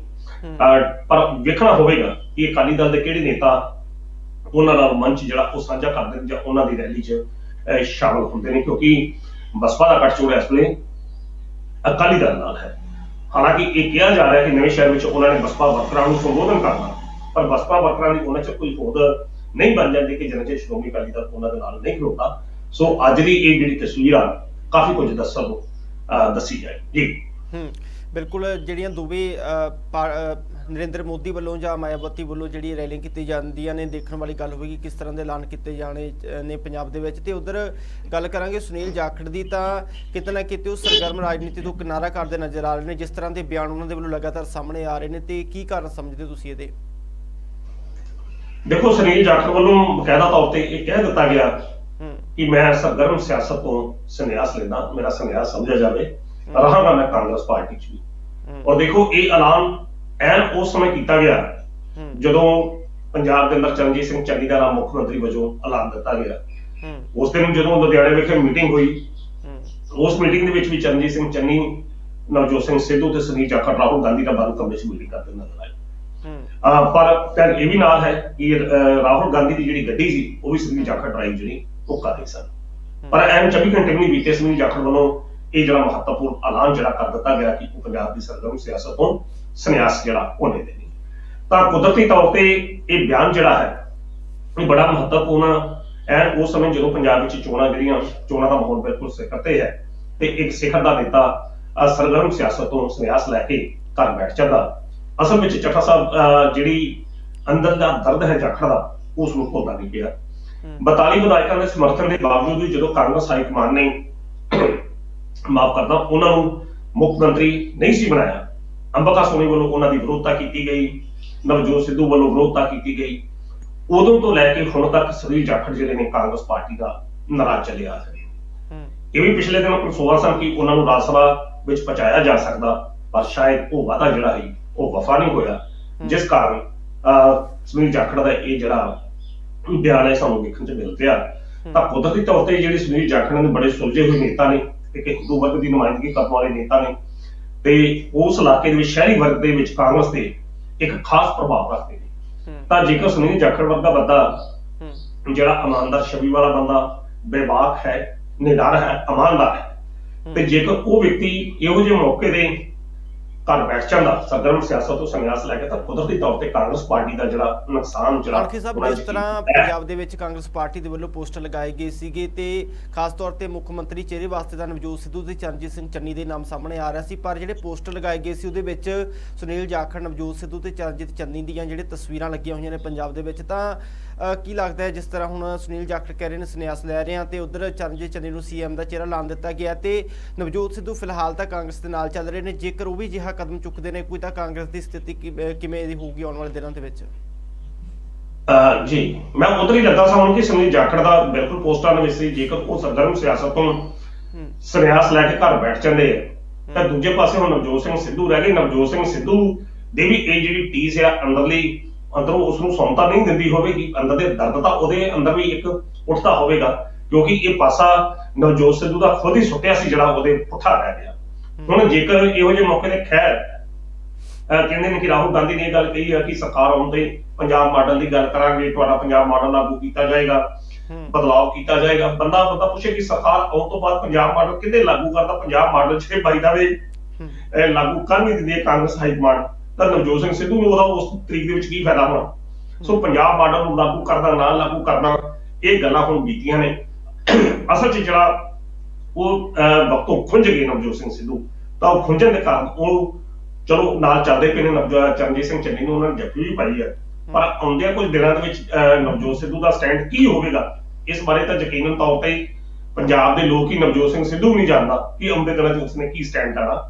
ਪਰ ਵੇਖਣਾ ਹੋਵੇਗਾ ਕਿ ਅਕਾਲੀ ਦਲ ਦੇ ਕਿਹੜੇ ਨੇਤਾ ਉਹਨਾਂ ਨਾਲ ਮੰਚ ਜਿਹੜਾ ਉਹ ਸਾਂਝਾ ਕਰਦੇ ਨੇ ਜਾਂ ਉਹਨਾਂ ਦੀ ਰੈਲੀ 'ਚ ਸ਼ਾਮਲ ਹੁੰਦੇ ਨੇ, ਕਿਉਂਕਿ ਬਸਪਾ ਦਾ ਗੱਠਜੋੜ ਇਸ ਵੇਲੇ ਅਕਾਲੀ ਦਲ ਨਾਲ ਹੈ। ਹਾਲਾਂਕਿ ਇਹ ਕਿਹਾ ਜਾ ਰਿਹਾ ਕਿ ਨਵੇਂ ਸ਼ਹਿਰ ਵਿੱਚ ਉਹਨਾਂ ਨੇ ਬਸਪਾ ਵਰਕਰਾਂ ਨੂੰ ਸੰਬੋਧਨ ਕਰਨਾ, ਪਰ ਬਸਪਾ ਵਰਕਰਾਂ ਦੀ ਉਹਨਾਂ 'ਚ ਕੋਈ ਹੋਂਦ ਨਹੀਂ ਬਣ ਜਾਂਦੀ ਕਿ ਜਿੰਨਾ ਚਿਰ ਸ਼੍ਰੋਮਣੀ ਅਕਾਲੀ ਦਲ ਉਹਨਾਂ ਦੇ ਨਾਲ ਨਹੀਂ ਖਲੋਤਾ। ਸੋ ਅੱਜ ਦੀ ਇਹ ਜਿਹੜੀ ਤਸਵੀਰ ਆ ਕਾਫੀ ਕੁਝ ਦੱਸੀ ਜਾਏ ਜੀ। ਬਿਲਕੁਲ, ਜਿਹੜੀਆਂ ਦੋਵੇਂ ਨਰਿੰਦਰ ਮੋਦੀ ਵੱਲੋਂ ਜਾਂ ਮਾਇਆਵਤੀ ਵੱਲੋਂ ਜਿਹੜੀ ਰੈਲੀਆਂ ਕੀਤੀ ਜਾਂਦੀਆਂ ਨੇ, ਦੇਖਣ ਵਾਲੀ ਗੱਲ ਹੋਵੇਗੀ ਕਿਸ ਤਰ੍ਹਾਂ ਦੇ ਐਲਾਨ ਕੀਤੇ ਜਾਣੇ ਨੇ ਪੰਜਾਬ ਦੇ ਵਿੱਚ। ਤੇ ਉਧਰ ਗੱਲ ਕਰਾਂਗੇ ਸੁਨੀਲ ਜਾਖੜ ਦੀ, ਤਾਂ ਕਿਤੇ ਨਾ ਕਿਤੇ ਉਹ ਸਰਗਰਮ ਰਾਜਨੀਤੀ ਤੋਂ ਕਿਨਾਰਾ ਕਰਦੇ ਨਜ਼ਰ ਆ ਰਹੇ ਨੇ। ਜਿਸ ਤਰ੍ਹਾਂ ਦੇ ਬਿਆਨ ਉਹਨਾਂ ਦੇ ਵੱਲੋਂ ਲਗਾਤਾਰ ਸਾਹਮਣੇ ਆ ਰਹੇ ਨੇ, ਤੇ ਕੀ ਕਾਰਨ ਸਮਝਦੇ ਹੋ ਤੁਸੀਂ ਇਹਦੇ? ਦੇਖੋ, ਸੁਨੀਲ ਜਾਖੜ ਵੱਲੋਂ ਬਕਾਇਦਾ ਤੌਰ ਤੇ ਇਹ ਕਹਿ ਦਿੱਤਾ ਗਿਆ ਕਿ ਮੈਂ ਸਰਗਰਮ ਸਿਆਸਤ ਤੋਂ ਸੰਨਿਆਸ ਲੈਂਦਾ, ਮੇਰਾ ਸੰਨਿਆਸ ਸਮਝਿਆ ਜਾਵੇ, ਰਹਾਂਗਾ ਮੈਂ ਕਾਂਗਰਸ ਪਾਰਟੀ 'ਚ ਵੀ। ਔਰ ਦੇਖੋ, ਇਹ ਐਲਾਨ ਐਨ ਉਸ ਸਮੇਂ ਕੀਤਾ ਗਿਆ ਜਦੋਂ ਪੰਜਾਬ ਦੇ ਅੰਦਰ ਚਰਨਜੀਤ ਸਿੰਘ ਚੰਨੀ ਦਾ ਨਾਮ ਮੁੱਖ ਮੰਤਰੀ ਵਜੋਂ ਐਲਾਨ ਦਿੱਤਾ ਗਿਆ। ਉਸ ਦਿਨ ਜਦੋਂ ਲੁਧਿਆਣੇ ਵਿਖੇ ਮੀਟਿੰਗ ਹੋਈ, ਉਸ ਮੀਟਿੰਗ ਦੇ ਵਿੱਚ ਵੀ ਚਰਨਜੀਤ ਸਿੰਘ ਚੰਨੀ, ਨਵਜੋਤ ਸਿੰਘ ਸਿੱਧੂ ਤੇ ਸੁਨੀਲ ਜਾਖੜ ਰਾਹੁਲ ਗਾਂਧੀ ਦਾ ਬੰਦ ਕਮਰੇ 'ਚ ਮੀਟਿੰਗ ਕਰਦੇ ਨਜ਼ਰ ਆਏ। ਪਰ ਇਹ ਵੀ ਨਾਲ ਹੈ ਕਿ ਰਾਹੁਲ ਗਾਂਧੀ ਦੀ ਜਿਹੜੀ ਗੱਡੀ ਸੀ ਉਹ ਵੀ ਸੁਨੀਲ ਜਾਖੜ ਡਰਾਈਵ ਜਿਹੜੀ ਉਹ ਕਰ ਰਹੇ ਸਨ। ਪਰ ਐਨ 24 ਘੰਟੇ ਵੀ ਨਹੀਂ ਬੀਤੇ, ਸੁਨੀਲ ਜਾਖੜ ਵੱਲੋਂ ਇਹ ਜਿਹੜਾ ਮਹੱਤਵਪੂਰਨ ਐਲਾਨ ਜਿਹੜਾ ਕਰ ਦਿੱਤਾ ਗਿਆ ਕਿ ਉਹ ਪੰਜਾਬ ਦੀ ਸਰਗਰਮ ਸਿਆਸਤ ਤੋਂ ਸੰਨਿਆਸ ਜਿਹੜਾ ਉਹ ਲੈਂਦੇ ਨੇ। ਤਾਂ ਕੁਦਰਤੀ ਤੌਰ ਤੇ ਇਹ ਬਿਆਨ ਜਿਹੜਾ ਹੈ ਇਹ ਬੜਾ ਮਹੱਤਵਪੂਰਨ ਐਨ ਉਸ ਸਮੇਂ ਜਦੋਂ ਪੰਜਾਬ ਵਿੱਚ ਚੋਣਾਂ ਦਾ ਮਾਹੌਲ ਬਿਲਕੁਲ ਸਿਖਰ ਤੇ ਹੈ ਤੇ ਇੱਕ ਸਿਖਰ ਦਾ ਨੇਤਾ ਸਰਗਰਮ ਸਿਆਸਤ ਤੋਂ ਸੰਨਿਆਸ ਲੈ ਕੇ ਘਰ ਬੈਠ ਜਾਂਦਾ। ਅਸਲ ਵਿੱਚ ਚੱਠਾ ਸਾਹਿਬ ਜਿਹੜੀ ਅੰਦਰ ਦਾ ਦਰਦ ਹੈ ਜਾਖੜ ਦਾ, ਉਸ ਨੂੰ ਭੁੱਲਦਾ ਨਹੀਂ ਪਿਆ। 42 ਵਿਧਾਇਕਾਂ ਦੇ ਸਮਰਥਨ ਦੇ ਬਾਵਜੂਦ ਵੀ ਜਦੋਂ ਕਾਂਗਰਸ ਹਾਈ ਕਮਾਨ ਨੇ ਮਾਫ ਕਰਦਾ ਉਹਨਾਂ ਨੂੰ ਮੁੱਖ ਮੰਤਰੀ ਨਹੀਂ ਸੀ ਬਣਾਇਆ, ਅੰਬਿਕਾ ਸੋਨੀ ਵੱਲੋਂ ਉਹਨਾਂ ਦੀ ਵਿਰੋਧਤਾ ਕੀਤੀ ਗਈ, ਨਵਜੋਤ ਸਿੱਧੂ ਵੱਲੋਂ ਵਿਰੋਧਤਾ ਕੀਤੀ ਗਈ। ਉਦੋਂ ਤੋਂ ਲੈ ਕੇ ਹੁਣ ਤੱਕ ਸੁਨੀਲ ਜਾਖੜ ਜਿਹੜੇ ਨੇ ਕਾਂਗਰਸ ਪਾਰਟੀ ਦਾ ਨਾਰਾਜ਼ ਚੱਲੇ ਆ ਰਹੇ। ਇਹ ਵੀ ਪਿਛਲੇ ਦਿਨ ਪ੍ਰਸੋਆ ਸਨ ਕਿ ਉਹਨਾਂ ਨੂੰ ਰਾਜ ਸਭਾ ਵਿੱਚ ਪਹੁੰਚਾਇਆ ਜਾ ਸਕਦਾ, ਪਰ ਸ਼ਾਇਦ ਉਹ ਵਾਅਦਾ ਜਿਹੜਾ ਹੈ ਉਹ ਵਫਾ ਨਹੀਂ ਹੋਇਆ, ਜਿਸ ਕਾਰਨ ਸੁਨੀਲ ਜਾਖੜ ਦਾ ਇਹ ਜਿਹੜਾ ਬਿਆਨ ਹੈ ਸਾਨੂੰ ਦੇਖਣ ਚ ਮਿਲ ਰਿਹਾ। ਤਾਂ ਕੁਦਰਤੀ ਤੌਰ ਤੇ ਜਿਹੜੇ ਸੁਨੀਲ ਜਾਖੜ ਨੇ ਬੜੇ ਸੁਲਝੇ ਹੋਏ ਨੇਤਾ ਨੇ, ਇੱਕ ਹਿੰਦੂ ਵਰਗ ਦੀ ਨੁਮਾਇੰਦਗੀ ਕਰਨ ਵਾਲੇ ਨੇਤਾ ਨੇ ਤੇ ਉਸ ਇਲਾਕੇ ਦੇ ਵਿੱਚ ਸ਼ਹਿਰੀ ਵਰਗ ਦੇ ਵਿੱਚ ਕਾਂਗਰਸ ਦੇ ਇੱਕ ਖਾਸ ਪ੍ਰਭਾਵ ਰੱਖਦੇ ਨੇ। ਤਾਂ ਜੇਕਰ ਸੁਨੀਲ ਜਾਖੜ ਵਰਗਾ ਬੰਦਾ ਜਿਹੜਾ ਇਮਾਨਦਾਰ ਛਵੀ ਵਾਲਾ ਬੰਦਾ, ਬੇਬਾਕ ਹੈ, ਨਿਡਰ ਹੈ, ਇਮਾਨਦਾਰ ਹੈ, ਤੇ ਜੇਕਰ ਉਹ ਵਿਅਕਤੀ ਇਹੋ ਜਿਹੇ ਮੌਕੇ ਦੇ ਘਰ ਬੈਠ ਜਾਂਦਾ ਸਰਗਰਮ ਸਿਆਸਤ ਤੋਂ ਸੰਨਿਆਸ ਲੈ ਕੇ, ਤਾਂ ਕੁਦਰਤੀ ਤੌਰ ਤੇ ਕਾਂਗਰਸ ਪਾਰਟੀ ਦਾ ਜਿਹੜਾ ਨੁਕਸਾਨ ਜਿਹੜਾ ਜਿਸ ਤਰ੍ਹਾਂ ਪੰਜਾਬ ਦੇ ਵਿੱਚ ਕਾਂਗਰਸ ਪਾਰਟੀ ਦੇ ਵੱਲੋਂ ਪੋਸਟਰ ਲਗਾਏ ਗਏ ਸੀਗੇ ਤੇ ਖਾਸ ਤੌਰ ਤੇ ਮੁੱਖ ਮੰਤਰੀ ਚਿਹਰੇ ਵਾਸਤੇ ਤਾਂ ਨਵਜੋਤ ਸਿੱਧੂ ਤੇ ਚਰਨਜੀਤ ਸਿੰਘ ਚੰਨੀ ਦੇ ਨਾਮ ਸਾਹਮਣੇ ਆ ਰਿਹਾ ਸੀ, ਪਰ ਜਿਹੜੇ ਪੋਸਟਰ ਲਗਾਏ ਗਏ ਸੀ ਉਹਦੇ ਵਿੱਚ ਸੁਨੀਲ ਜਾਖੜ, ਨਵਜੋਤ ਸਿੱਧੂ ਤੇ ਚਰਨਜੀਤ ਚੰਨੀ ਦੀਆਂ ਜਿਹੜੇ ਤਸਵੀਰਾਂ ਲੱਗੀਆਂ ਹੋਈਆਂ ਨੇ ਪੰਜਾਬ ਦੇ ਵਿੱਚ। ਤਾਂ ਕੀ ਲੱਗਦਾ ਹੈ, ਜਿਸ ਤਰ੍ਹਾਂ ਹੁਣ ਸੁਨੀਲ ਜਾਖੜ ਕਹਿ ਰਹੇ ਨੇ ਸੰਨਿਆਸ ਲੈ ਰਹੇ ਹਾਂ ਤੇ ਉਧਰ ਚਰਨਜੀਤ ਚੰਨੀ ਨੂੰ CM ਦਾ ਚਿਹਰਾ ਲਾਣ ਦਿੱਤਾ ਗਿਆ ਤੇ ਨਵਜੋਤ ਸਿੱਧੂ ਫਿਲਹਾਲ ਤਾਂ ਕਾਂਗਰਸ ਦੇ ਨਾਲ ਚੱਲ ਰਹੇ ਨੇ, ਜੇਕਰ ਉਹ ਵੀ ਅਜਿਹਾ ਕਦਮ ਚੁੱਕਦੇ ਨੇ ਕੋਈ, ਤਾਂ ਕਾਂਗਰਸ ਦੀ ਸਥਿਤੀ ਕਿਵੇਂ ਦੀ ਹੋਊਗੀ ਆਉਣ ਵਾਲੇ ਦਿਨਾਂ ਦੇ ਵਿੱਚ? ਜੀ, ਮੈਂ ਉਧਰ ਹੀ ਲੱਗਾ ਸਾਂ ਕਿ ਸੁਨੀਲ ਜਾਖੜ ਦਾ ਬਿਲਕੁਲ ਪੋਸਟਾਂ ਦੇ ਵਿੱਚ ਸੀ, ਜੇਕਰ ਉਹ ਸਰਗਰਮ ਸਿਆਸਤ ਤੋਂ ਸੰਨਿਆਸ ਲੈ ਕੇ ਘਰ ਬੈਠ ਜਾਂਦੇ ਆ ਤਾਂ ਦੂਜੇ ਪਾਸੇ ਹੁਣ ਨਵਜੋਤ ਸਿੰਘ ਸਿੱਧੂ ਰਹਿ ਗਏ। ਨਵਜੋਤ ਸਿੰਘ ਸਿੱਧੂ ਦੀ ਵੀ ਇਹ ਜਿਹੜੀ ਟੀਸ ਆ ਅੰਦਰੋਂ ਉਸ ਨੂੰ ਸੌਂਤਾ ਨਹੀਂ ਦਿੰਦੀ ਹੋਵੇਗੀ, ਅੰਦਰ ਦੇ ਦਰਦ ਤਾਂ ਉਹਦੇ ਅੰਦਰ ਵੀ ਇੱਕ ਉੱਠਦਾ ਹੋਵੇਗਾ, ਕਿਉਂਕਿ ਇਹ ਪਾਸਾ ਨਵਜੋਤ ਸਿੱਧੂ ਦਾ ਖੁਦ ਹੀ ਸੁੱਟਿਆ ਸੀ ਜਿਹੜਾ ਉਹਦੇ ਪੁੱਠਾ ਰਹਿ ਗਿਆ। ਹੁਣ ਜੇਕਰ ਇਹੋ ਜਿਹੇ ਮੌਕੇ ਤੇ ਖੈਰ ਕਹਿੰਦੇ ਨੇ ਕਿ ਰਾਹੁਲ ਗਾਂਧੀ ਨੇ ਇਹ ਗੱਲ ਕਹੀ ਹੈ ਕਿ ਸਰਕਾਰ ਆਉਣ ਤੇ ਪੰਜਾਬ ਮਾਡਲ ਦੀ ਗੱਲ ਕਰਾਂਗੇ, ਤੁਹਾਡਾ ਪੰਜਾਬ ਮਾਡਲ ਲਾਗੂ ਕੀਤਾ ਜਾਏਗਾ, ਬਦਲਾਅ ਕੀਤਾ ਜਾਏਗਾ। ਬੰਦਾ ਪੁੱਛੇ ਕਿ ਸਰਕਾਰ ਆਉਣ ਤੋਂ ਬਾਅਦ ਪੰਜਾਬ ਮਾਡਲ ਕਿਹਦੇ ਲਾਗੂ ਕਰਦਾ? ਪੰਜਾਬ ਮਾਡਲ 'ਚ ਬਾਈ ਦਾ ਵੇ ਲਾਗੂ ਕਰ ਨਹੀਂ ਦਿੰਦੀ ਕਾਂਗਰਸ ਹਾਈ ਕਮਾਂਡ, ਤਾਂ ਨਵਜੋਤ ਸਿੰਘ ਸਿੱਧੂ ਨੂੰ ਉਹਦਾ ਉਸ ਤਰੀਕ ਦੇ ਵਿੱਚ ਕੀ ਫਾਇਦਾ ਹੋਣਾ? ਸੋ ਪੰਜਾਬ ਮਾਡਲ ਨੂੰ ਲਾਗੂ ਕਰਨਾ, ਨਾ ਲਾਗੂ ਕਰਨਾ, ਇਹ ਗੱਲਾਂ ਹੁਣ ਬੀਤੀਆਂ ਨੇ। ਅਸਲ 'ਚ ਜਿਹੜਾ ਉਹ ਵਕਤੋਂ ਖੁੰਝ ਗਏ ਨਵਜੋਤ ਸਿੰਘ ਸਿੱਧੂ, ਤਾਂ ਉਹ ਖੁੰਝਣ ਦੇ ਕਾਰਨ ਉਹ ਚਲੋ ਨਾਲ ਚੱਲਦੇ ਪਏ ਨੇ। ਚਰਨਜੀਤ ਸਿੰਘ ਚੰਨੀ ਨੂੰ ਉਹਨਾਂ ਨੇ ਜੱਫੀ ਵੀ ਪਾਈ ਹੈ, ਪਰ ਆਉਂਦਿਆਂ ਕੁਝ ਦਿਨਾਂ ਦੇ ਵਿੱਚ ਨਵਜੋਤ ਸਿੱਧੂ ਦਾ ਸਟੈਂਡ ਕੀ ਹੋਵੇਗਾ ਇਸ ਬਾਰੇ ਤਾਂ ਯਕੀਨਨ ਤੌਰ ਤੇ ਪੰਜਾਬ ਦੇ ਲੋਕ ਹੀ, ਨਵਜੋਤ ਸਿੰਘ ਸਿੱਧੂ ਨਹੀਂ ਜਾਣਦਾ ਕਿ ਆਉਂਦੇ ਦਿਨਾਂ 'ਚ ਉਸਨੇ ਕੀ ਸਟੈਂਡ ਲੈਣਾ।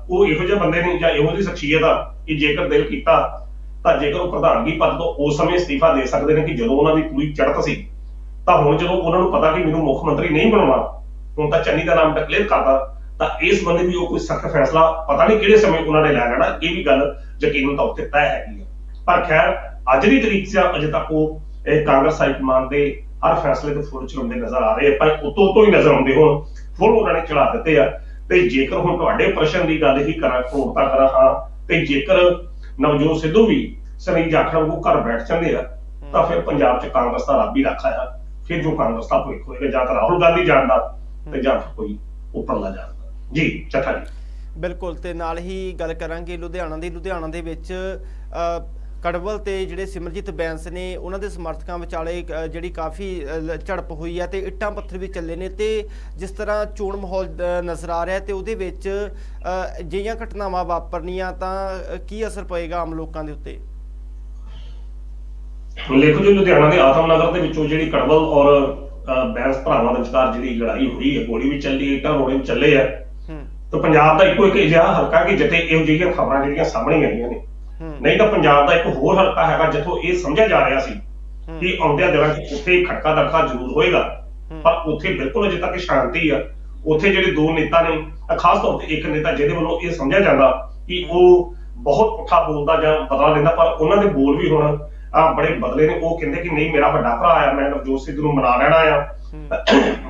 ਉਹ ਇਹੋ ਜਿਹੇ ਬੰਦੇ ਨੇ ਜਾਂ ਇਹੋ ਜਿਹੀ ਸ਼ਖਸੀਅਤ ਆ ਕਿ ਜੇਕਰ ਦਿਲ ਕੀਤਾ ਤਾਂ ਜੇਕਰ ਉਹ ਪ੍ਰਧਾਨਗੀ ਪਦ ਤੋਂ ਉਸ ਸਮੇਂ ਅਸਤੀਫਾ ਦੇ ਸਕਦੇ ਨੇ ਕਿ ਜਦੋਂ ਉਹਨਾਂ ਦੀ ਪੂਰੀ ਚੜ੍ਹਤ ਸੀ। ਤਾਂ ਹੁਣ ਜਦੋਂ ਉਹਨਾਂ ਨੂੰ ਪਤਾ ਕਿ ਮੈਨੂੰ ਮੁੱਖ ਮੰਤਰੀ ਨਹੀਂ ਬਣਾਉਣਾ, ਹੁਣ ਤਾਂ ਚੰਨੀ ਦਾ ਨਾਮ ਡਿਕਲੇਅਰ ਕਰਦਾ, ਤਾਂ ਇਸ ਬੰਦੇ ਵੀ ਉਹ ਕੋਈ ਸਖਤ ਫੈਸਲਾ ਪਤਾ ਨਹੀਂ ਕਿਹੜੇ ਸਮੇਂ ਉਹਨਾਂ ਨੇ ਲੈ ਲੈਣਾ। ਇਹ ਵੀ ਗੱਲ ਯਕੀਨਨ ਤੌਰ ਤੇ ਤੈਅ ਹੈਗੀ ਹੈ। ਪਰ ਖੈਰ ਅੱਜ ਦੀ ਤਰੀਕ 'ਚ ਅਜੇ ਤੱਕ ਉਹ ਕਾਂਗਰਸ ਹਾਈ ਕਮਾਨ ਦੇ ਹਰ ਫੈਸਲੇ ਤੇ ਫੁੱਲ ਚੜਾਉਂਦੇ ਨਜ਼ਰ ਆ ਰਹੇ, ਪਰ ਉਤੋਂ ਹੀ ਨਜ਼ਰ ਆਉਂਦੇ ਹੁਣ ਫੁੱਲ ਉਹਨਾਂ ਨੇ ਚੜਾ ਦਿੱਤੇ ਆ। ਤੇ ਜੇਕਰ ਹੁਣ ਤੁਹਾਡੇ ਪ੍ਰਸ਼ਨ ਦੀ ਗੱਲ ਹੀ ਕਰਾਂ, ਪ੍ਰੋੜਤਾ ਕਰਾਂ, ਹਾਂ, ਤੇ ਜੇਕਰ ਨਵਜੋਤ ਸਿੱਧੂ ਵੀ ਸੁਨੀਲ ਜਾਖੜ ਨੂੰ ਘਰ ਬੈਠ ਜਾਂਦੇ ਆ ਤਾਂ ਫਿਰ ਪੰਜਾਬ 'ਚ ਕਾਂਗਰਸ ਦਾ ਰੱਬ ਹੀ ਰੱਖਾ ਆ। ਫਿਰ ਜੋ ਕਾਂਗਰਸ ਦਾ ਭਵਿੱਖ ਹੋਏਗਾ ਜਾਂ ਤਾਂ ਰਾਹੁਲ ਗਾਂਧੀ ਜਾਣਦਾ ਤੇ ਜਾਂ ਫਿਰ ਕੋਈ ਉੱਪਰਲਾ ਜਾਣਦਾ। ਜੀ ਚੱਠਾ ਜੀ, ਬਿਲਕੁਲ। ਤੇ ਨਾਲ ਹੀ ਗੱਲ ਕਰਾਂਗੇ ਲੁਧਿਆਣਾ ਦੇ ਵਿੱਚ ਕੜਵਲ ਤੇ ਜਿਹੜੇ ਸਿਮਰਜੀਤ ਬੈਂਸ ਨੇ ਉਹਨਾਂ ਦੇ ਸਮਰਥਕਾਂ ਵਿਚਾਲੇ ਜਿਹੜੀ ਕਾਫੀ ਝੜਪ ਹੋਈ ਹੈ ਤੇ ਇੱਟਾਂ ਪੱਥਰ ਵੀ ਚੱਲੇ ਨੇ ਤੇ ਜਿਸ ਤਰ੍ਹਾਂ ਚੋਣ ਮਾਹੌਲ ਨਜ਼ਰ ਆ ਰਿਹਾ ਤੇ ਉਹਦੇ ਵਿੱਚ ਅਜਿਹੀਆਂ ਘਟਨਾਵਾਂ ਵਾਪਰਨੀਆਂ ਤਾਂ ਕੀ ਅਸਰ ਪਏਗਾ ਆਮ ਲੋਕਾਂ ਦੇ ਉੱਤੇ? ਦੇਖੋ ਜੀ, ਲੁਧਿਆਣਾ ਦੇ ਆਤਮ ਨਗਰ ਦੇ ਵਿੱਚੋਂ ਜਿਹੜੀ ਕੜਵਲ ਔਰ ਬੈਂਸ ਭਰਾਵਾਂ ਦੇ ਵਿਚਕਾਰ ਜਿਹੜੀ ਲੜਾਈ ਹੋਈ ਹੈ, ਗੋਲੀ ਵੀ ਚੱਲੀ, ਇੱਟਾਂ ਰੋੜੇ ਵੀ ਚੱਲੇ ਆ, ਤਾਂ ਪੰਜਾਬ ਦਾ ਇੱਕੋ ਇੱਕ ਅਜਿਹਾ ਹਲਕਾ ਕਿ ਜਿੱਥੇ ਇਹੋ ਜਿਹੀਆਂ ਖਬਰਾਂ ਜਿਹੜੀਆਂ ਸਾਹਮਣੇ ਆਈਆਂ ਨੇ। ਨਹੀਂ ਤਾਂ ਪੰਜਾਬ ਦਾ ਇੱਕ ਹੋਰ ਹਲਕਾ ਹੈਗਾ ਜਿੱਥੋਂ ਇਹ ਸਮਝਿਆ ਜਾ ਰਿਹਾ ਸੀ ਕਿ ਆਉਂਦਿਆਂ ਦਿਨਾਂ 'ਚ ਉੱਥੇ ਖੜਕਾ ਦੜਕਾ ਜ਼ਰੂਰ ਹੋਏਗਾ, ਪਰ ਉੱਥੇ ਬਿਲਕੁਲ ਅਜੇ ਤੱਕ ਸ਼ਾਂਤੀ ਆ। ਉੱਥੇ ਜਿਹੜੇ ਦੋ ਨੇਤਾ ਨੇ, ਖਾਸ ਤੌਰ ਤੇ ਇੱਕ ਨੇਤਾ ਜਿਹਦੇ ਵੱਲੋਂ ਇਹ ਸਮਝਿਆ ਜਾਂਦਾ ਕਿ ਉਹ ਬਹੁਤ ਪੁੱਠਾ ਬੋਲਦਾ ਜਾਂ ਬਦਲਾ ਲੈਂਦਾ, ਪਰ ਉਹਨਾਂ ਦੇ ਬੋਲ ਵੀ ਹੁਣ ਬੜੇ ਬਦਲੇ ਨੇ। ਉਹ ਕਹਿੰਦੇ ਕਿ ਨਹੀਂ, ਮੇਰਾ ਵੱਡਾ ਭਰਾ ਆ, ਮੈਂ ਨਵਜੋਤ ਸਿੱਧੂ ਨੂੰ ਮਨਾ ਲੈਣਾ ਆ,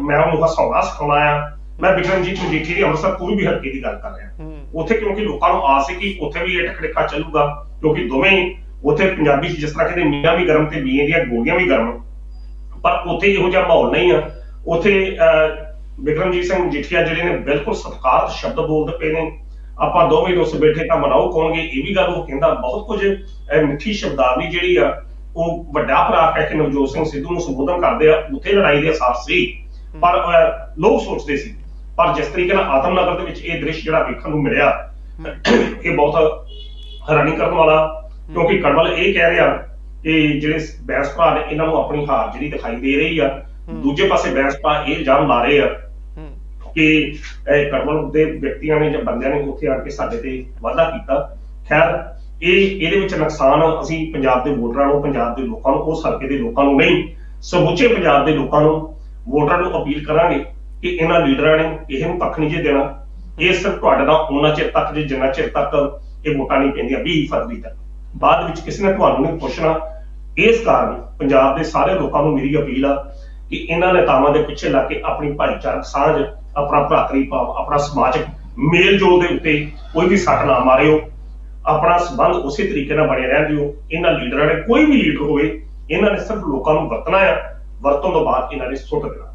ਮੈਂ ਉਹਨੂੰ ਹਸਾਉਣਾ ਸਿਖਾਉਣਾ ਆ। ਮੈਂ ਬਿਕਰਮਜੀਤ ਮਜੀਠੀ ਦੀ ਅੰਮ੍ਰਿਤਸਰ ਕੋਈ ਵੀ ਹਲਕੇ ਦੀ ਗੱਲ ਕਰ ਰਿਹਾ ਉੱਥੇ, ਕਿਉਂਕਿ ਲੋਕਾਂ ਨੂੰ ਆਸ ਸੀ ਕਿ ਉੱਥੇ ਵੀ ਇਹ ਖੜਕਾ ਚੱਲੂਗਾ, ਕਿਉਂਕਿ ਦੋਵੇਂ ਉੱਥੇ ਪੰਜਾਬੀ ਚ ਜਿਸ ਤਰ੍ਹਾਂ ਕਹਿੰਦੇ ਮੀਆਂ ਵੀ ਗਰਮ ਤੇ ਮੀਆਂ ਦੀਆਂ ਗੋਲੀਆਂ ਵੀ ਗਰਮ, ਪਰ ਉੱਥੇ ਇਹੋ ਜਿਹਾ ਮਾਹੌਲ ਨਹੀਂ ਆ। ਉੱਥੇ ਬਿਕਰਮਜੀਤ ਸਿੰਘ ਮਜੀਠੀਆ ਜਿਹੜੇ ਨੇ ਬਿਲਕੁਲ ਸਤਿਕਾਰਤ ਸ਼ਬਦ ਬੋਲਦੇ ਪਏ ਨੇ, ਆਪਾਂ ਦੋਵੇਂ ਦੋਸਤ ਬੈਠੇ ਤਾਂ ਮਨਾਓ ਕੌਣਗੇ, ਇਹ ਵੀ ਗੱਲ ਉਹ ਕਹਿੰਦਾ। ਬਹੁਤ ਕੁਝ ਮਿੱਠੀ ਸ਼ਬਦਾਵਲੀ ਜਿਹੜੀ ਆ ਉਹ ਵੱਡਾ ਭਰਾ ਕਹਿ ਕੇ ਨਵਜੋਤ ਸਿੰਘ ਸਿੱਧੂ ਨੂੰ ਸੰਬੋਧਨ ਕਰਦੇ ਆ। ਉੱਥੇ ਲੜਾਈ ਦੇ ਅਸਾਰ ਸੀ, ਪਰ ਲੋਕ ਸੋਚਦੇ ਸੀ। ਪਰ ਜਿਸ ਤਰੀਕੇ ਨਾਲ ਆਤਮ ਨਗਰ ਦੇ ਵਿੱਚ ਇਹ ਦ੍ਰਿਸ਼ ਜਿਹੜਾ ਵੇਖਣ ਨੂੰ ਮਿਲਿਆ, ਇਹ ਬਹੁਤ ਹੈਰਾਨੀ ਕਰਨ ਵਾਲਾ, ਕਿਉਂਕਿ ਕੜਵਲ ਇਹ ਕਹਿ ਰਿਹਾ ਕਿ ਜਿਹੜੇ ਬੈਂਸ ਭਰਾ ਨੇ ਇਹਨਾਂ ਨੂੰ ਆਪਣੀ ਹਾਰ ਜਿਹੜੀ ਦਿਖਾਈ ਦੇ ਰਹੀ ਆ, ਦੂਜੇ ਪਾਸੇ ਬੈਂਸ ਭਰਾ ਇਹ ਇਲਜ਼ਾਮ ਲਾ ਰਹੇ ਆ ਕਿ ਕੜਵਲ ਦੇ ਵਿਅਕਤੀਆਂ ਨੇ ਜਾਂ ਬੰਦਿਆਂ ਨੇ ਉੱਥੇ ਆ ਕੇ ਸਾਡੇ ਤੇ ਵਾਅਦਾ ਕੀਤਾ। ਖੈਰ, ਇਹਦੇ ਵਿੱਚ ਨੁਕਸਾਨ ਅਸੀਂ ਪੰਜਾਬ ਦੇ ਵੋਟਰਾਂ ਨੂੰ, ਪੰਜਾਬ ਦੇ ਲੋਕਾਂ ਨੂੰ, ਉਸ ਹਲਕੇ ਦੇ ਲੋਕਾਂ ਨੂੰ ਨਹੀਂ, ਸਮੁੱਚੇ ਪੰਜਾਬ ਦੇ ਲੋਕਾਂ ਨੂੰ, ਵੋਟਰਾਂ ਨੂੰ ਅਪੀਲ ਕਰਾਂਗੇ ਕਿ ਇਹਨਾਂ ਲੀਡਰਾਂ ਨੇ ਕਿਸੇ ਨੂੰ ਪੱਖ ਨਹੀਂ ਜੇ ਦੇਣਾ। ਇਹ ਸਿਰਫ ਤੁਹਾਡੇ ਨਾਲ ਉਹਨਾਂ ਚਿਰ ਤੱਕ ਜੇ ਜਿੰਨਾ ਚਿਰ ਤੱਕ ਇਹ ਵੋਟਾਂ ਨਹੀਂ ਪੈਂਦੀਆਂ 20 ਫਰਵਰੀ ਤੱਕ, ਬਾਅਦ ਵਿੱਚ ਕਿਸੇ ਨੇ ਤੁਹਾਨੂੰ ਨਹੀਂ ਪੁੱਛਣਾ। ਇਸ ਕਾਰਨ ਪੰਜਾਬ ਦੇ ਸਾਰੇ ਲੋਕਾਂ ਨੂੰ ਮੇਰੀ ਅਪੀਲ ਆ ਕਿ ਇਹਨਾਂ ਨੇਤਾਵਾਂ ਦੇ ਪਿੱਛੇ ਲੱਗ ਕੇ ਆਪਣੀ ਭਾਈਚਾਰਕ ਸਾਂਝ, ਆਪਣਾ ਭਰਾਤਰੀ ਭਾਵ, ਆਪਣਾ ਸਮਾਜਿਕ ਮੇਲ ਜੋਲ ਦੇ ਉੱਤੇ ਕੋਈ ਵੀ ਸੱਟ ਨਾ ਮਾਰਿਓ। ਆਪਣਾ ਸੰਬੰਧ ਉਸੇ ਤਰੀਕੇ ਨਾਲ ਬਣੇ ਰਹਿਣ ਦਿਓ। ਇਹਨਾਂ ਲੀਡਰਾਂ ਨੇ, ਕੋਈ ਵੀ ਲੀਡਰ ਹੋਵੇ, ਇਹਨਾਂ ਨੇ ਸਿਰਫ ਲੋਕਾਂ ਨੂੰ ਵਰਤਣਾ ਆ, ਵਰਤੋਂ ਤੋਂ ਬਾਅਦ ਇਹਨਾਂ ਨੇ ਸੁੱਟ ਦੇਣਾ।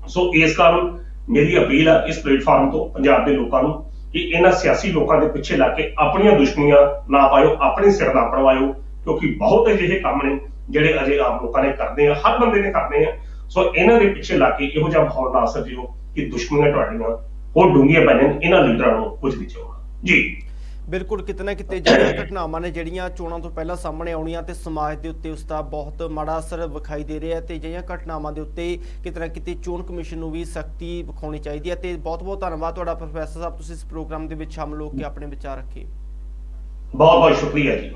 ਸੋ ਇਸ ਕਾਰਨ ਮੇਰੀ ਅਪੀਲ ਆ ਇਸ ਪਲੇਟਫਾਰਮ ਤੋਂ ਪੰਜਾਬ ਦੇ ਲੋਕਾਂ ਨੂੰ ਕਿ ਇਹਨਾਂ ਸਿਆਸੀ ਲੋਕਾਂ ਦੇ ਪਿੱਛੇ ਲੱਗ ਕੇ ਆਪਣੀਆਂ ਦੁਸ਼ਮਣੀਆਂ ਨਾ ਪਾਇਓ, ਆਪਣੀ ਸਿਰ ਨਾ ਪੜਵਾਇਓ, ਕਿਉਂਕਿ ਬਹੁਤ ਅਜਿਹੇ ਕੰਮ ਨੇ ਜਿਹੜੇ ਅਜੇ ਆਮ ਲੋਕਾਂ ਨੇ ਕਰਦੇ ਆ, ਹਰ ਬੰਦੇ ਨੇ ਕਰਦੇ ਆ। ਸੋ ਇਹਨਾਂ ਦੇ ਪਿੱਛੇ ਲੱਗ ਕੇ ਇਹੋ ਜਿਹਾ ਮਾਹੌਲ ਨਾ ਸਿਰਜਿਓ ਕਿ ਦੁਸ਼ਮਣੀਆਂ ਤੁਹਾਡੀਆਂ ਹੋਰ ਡੂੰਘੀਆਂ ਪੈ ਜਾਣ, ਇਹਨਾਂ ਲੀਡਰਾਂ ਨੂੰ ਕੁਝ ਵੀ ਚਾਹੋ ਜੀ। ਬਿਲਕੁਲ, ਕਿਤੇ ਨਾ ਕਿਤੇ ਜਿਹੜੀਆਂ ਘਟਨਾਵਾਂ ਨੇ ਜਿਹੜੀਆਂ ਚੋਣਾਂ ਤੋਂ ਪਹਿਲਾਂ ਸਾਹਮਣੇ ਆਉਣੀਆਂ ਤੇ ਸਮਾਜ ਦੇ ਉੱਤੇ ਉਸਦਾ ਬਹੁਤ ਮਾੜਾ ਅਸਰ ਵਿਖਾਈ ਦੇ ਰਿਹਾ ਤੇ ਅਜਿਹੀਆਂ ਘਟਨਾਵਾਂ ਦੇ ਉੱਤੇ ਕਿਤੇ ਨਾ ਕਿਤੇ ਚੋਣ ਕਮਿਸ਼ਨ ਨੂੰ ਵੀ ਸਖਤੀ ਵਿਖਾਉਣੀ ਚਾਹੀਦੀ ਹੈ। ਤੇ ਬਹੁਤ ਬਹੁਤ ਧੰਨਵਾਦ ਤੁਹਾਡਾ ਪ੍ਰੋਫੈਸਰ ਸਾਹਿਬ, ਤੁਸੀਂ ਇਸ ਪ੍ਰੋਗਰਾਮ ਦੇ ਵਿੱਚ ਸ਼ਾਮਲ ਹੋ ਕੇ ਆਪਣੇ ਵਿਚਾਰ ਰੱਖੇ। ਬਹੁਤ ਬਹੁਤ ਸ਼ੁਕਰੀਆ ਜੀ।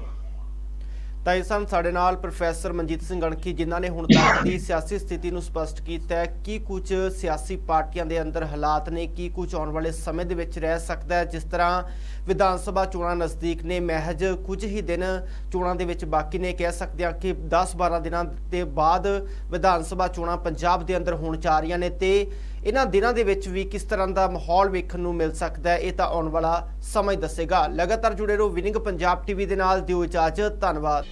ਤਾਂ ਇਸ ਸਨ ਸਾਡੇ ਨਾਲ ਪ੍ਰੋਫੈਸਰ ਮਨਜੀਤ ਸਿੰਘ ਅਣਖੀ, ਜਿਨ੍ਹਾਂ ਨੇ ਹੁਣ ਤੱਕ ਦੀ ਸਿਆਸੀ ਸਥਿਤੀ ਨੂੰ ਸਪਸ਼ਟ ਕੀਤਾ ਹੈ, ਕੀ ਕੁਝ ਸਿਆਸੀ ਪਾਰਟੀਆਂ ਦੇ ਅੰਦਰ ਹਾਲਾਤ ਨੇ, ਕੀ ਕੁਝ ਆਉਣ ਵਾਲੇ ਸਮੇਂ ਦੇ ਵਿੱਚ ਰਹਿ ਸਕਦਾ ਹੈ। ਜਿਸ ਤਰ੍ਹਾਂ ਵਿਧਾਨ ਸਭਾ ਚੋਣਾਂ ਨਜ਼ਦੀਕ ਨੇ, ਮਹਿਜ ਕੁਝ ਹੀ ਦਿਨ ਚੋਣਾਂ ਦੇ ਵਿੱਚ ਬਾਕੀ ਨੇ, ਕਹਿ ਸਕਦੇ ਹਾਂ ਕਿ 10-12 ਦਿਨਾਂ ਦੇ ਬਾਅਦ ਵਿਧਾਨ ਸਭਾ ਚੋਣਾਂ ਪੰਜਾਬ ਦੇ ਅੰਦਰ ਹੋਣ ਜਾ ਰਹੀਆਂ ਨੇ ਤੇ ਇਹਨਾਂ ਦਿਨਾਂ ਦੇ ਵਿੱਚ ਵੀ ਕਿਸ ਤਰ੍ਹਾਂ ਦਾ ਮਾਹੌਲ ਵੇਖਣ ਨੂੰ ਮਿਲ ਸਕਦਾ ਹੈ, ਇਹ ਤਾਂ ਆਉਣ ਵਾਲਾ ਸਮਾਂ ਹੀ ਦੱਸੇਗਾ। ਲਗਾਤਾਰ ਜੁੜੇ ਰਹੋ ਵਿਨਿੰਗ ਪੰਜਾਬ ਟੀਵੀ ਦੇ ਨਾਲ। ਦਿਓ ਇਜਾਜ਼ਤ, ਧੰਨਵਾਦ।